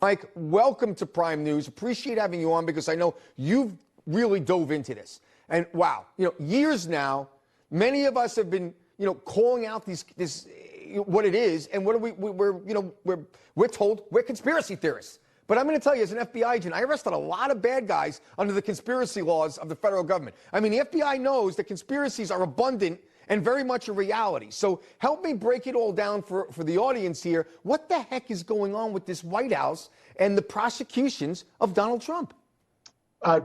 Mike, welcome to Prime News. Appreciate having you on because I know you've really dove into this. And wow, years now, many of us have been, calling out this what it is, and what are we're told we're conspiracy theorists. But I'm going to tell you, as an FBI agent, I arrested a lot of bad guys under the conspiracy laws of the federal government. I mean, the FBI knows that conspiracies are abundant and very much a reality. So help me break it all down for the audience here. What the heck is going on with this White House and the prosecutions of Donald Trump?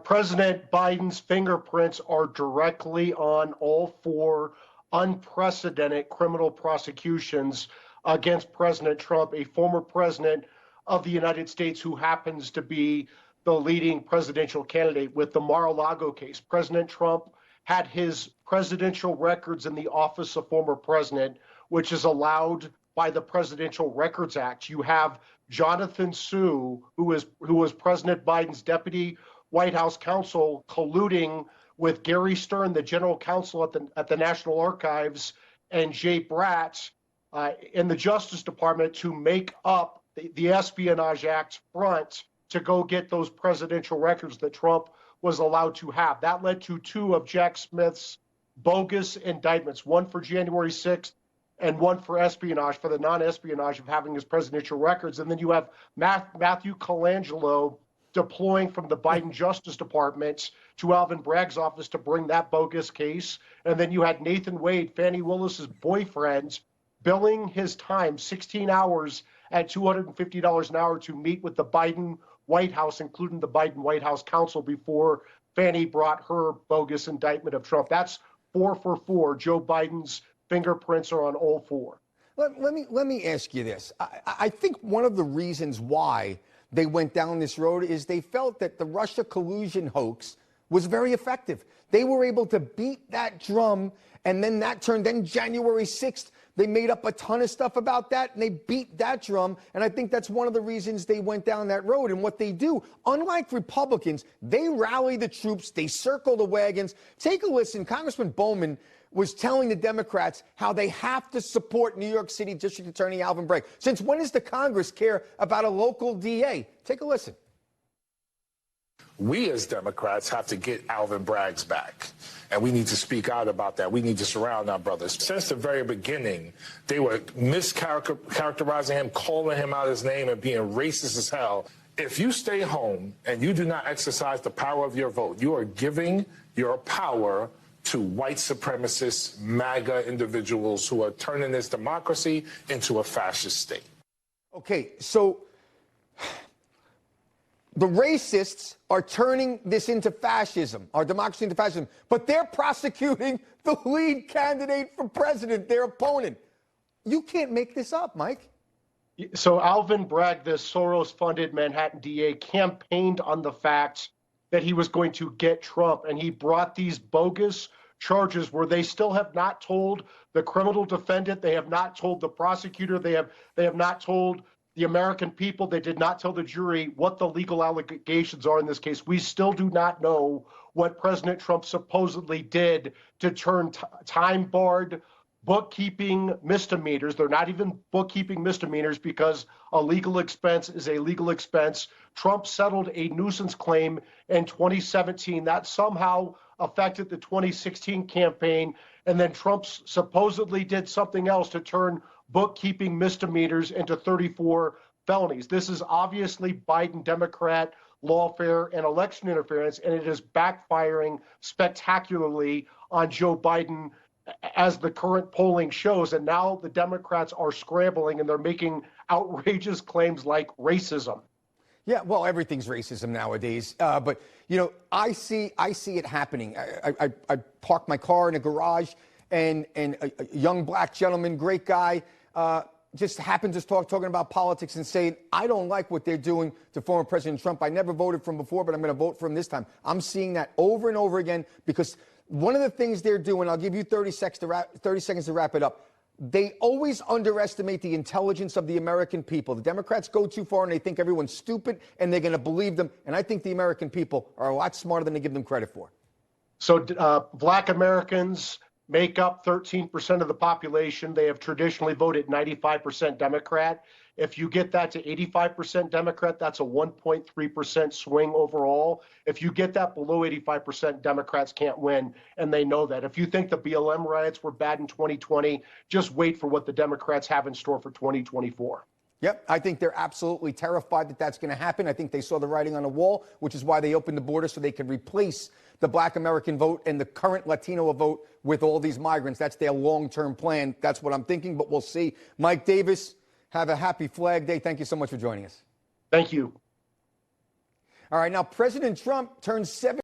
President Biden's fingerprints are directly on all four unprecedented criminal prosecutions against President Trump, a former president of the United States who happens to be the leading presidential candidate. With the Mar-a-Lago case, President Trump had his presidential records in the office of former president, which is allowed by the Presidential Records Act. You have Jonathan Sue, who was President Biden's deputy White House counsel, colluding with Gary Stern, the general counsel at the National Archives, and Jay Bratt in the Justice Department to make up the Espionage Act front to go get those presidential records that Trump was allowed to have. That led to two of Jack Smith's bogus indictments, one for January 6th and one for espionage, for the non-espionage of having his presidential records. And then you have Matthew Colangelo deploying from the Biden Justice Department to Alvin Bragg's office to bring that bogus case. And then you had Nathan Wade, Fannie Willis's boyfriend, billing his time 16 hours at $250 an hour to meet with the Biden White House, including the Biden White House counsel, before Fannie brought her bogus indictment of Trump. That's 4 for 4. Joe Biden's fingerprints are on all four. Let me ask you this. I think one of the reasons why they went down this road is they felt that the Russia collusion hoax was very effective. They were able to beat that drum, and then then January 6th, they made up a ton of stuff about that, and they beat that drum. And I think that's one of the reasons they went down that road. And what they do, unlike Republicans, they rally the troops, they circle the wagons. Take a listen. Congressman Bowman was telling the Democrats how they have to support New York City District Attorney Alvin Bragg. Since when does the Congress care about a local DA? Take a listen. We as Democrats have to get Alvin Bragg's back, and we need to speak out about that. We need to surround our brothers. Since the very beginning, they were mischaracterizing him, calling him out his name, and being racist as hell. If you stay home and you do not exercise the power of your vote, you are giving your power to white supremacist MAGA individuals who are turning this democracy into a fascist state. Okay, so the racists are turning this into fascism, our democracy into fascism, but they're prosecuting the lead candidate for president, their opponent. You can't make this up, Mike. So Alvin Bragg, the Soros-funded Manhattan DA, campaigned on the fact that he was going to get Trump, and he brought these bogus charges where they still have not told the criminal defendant, they have not told the prosecutor, they have not told the American people, they did not tell the jury what the legal allegations are in this case. We still do not know what President Trump supposedly did to turn time-barred bookkeeping misdemeanors. They're not even bookkeeping misdemeanors because a legal expense is a legal expense. Trump settled a nuisance claim in 2017 that somehow affected the 2016 campaign. And then Trump supposedly did something else to turn bookkeeping misdemeanors into 34 felonies. This is obviously Biden Democrat lawfare and election interference, and it is backfiring spectacularly on Joe Biden, as the current polling shows. And now the Democrats are scrambling, and they're making outrageous claims like racism. Yeah, well, everything's racism nowadays. But, I see it happening. I parked my car in a garage, and a young black gentleman, great guy, just happened to talking about politics and saying, I don't like what they're doing to former President Trump. I never voted for him before, but I'm going to vote for him this time. I'm seeing that over and over again because one of the things they're doing, I'll give you 30 seconds to wrap it up. They always underestimate the intelligence of the American people. The Democrats go too far and they think everyone's stupid and they're going to believe them. And I think the American people are a lot smarter than they give them credit for. So black Americans make up 13% of the population. They have traditionally voted 95% Democrat. If you get that to 85% Democrat, that's a 1.3% swing overall. If you get that below 85%, Democrats can't win, and they know that. If you think the BLM riots were bad in 2020, just wait for what the Democrats have in store for 2024. Yep, I think they're absolutely terrified that that's going to happen. I think they saw the writing on the wall, which is why they opened the border so they could replace the Black American vote and the current Latino vote with all these migrants. That's their long-term plan. That's what I'm thinking, but we'll see. Mike Davis, have a happy Flag Day. Thank you so much for joining us. Thank you. All right, now President Trump turns 70.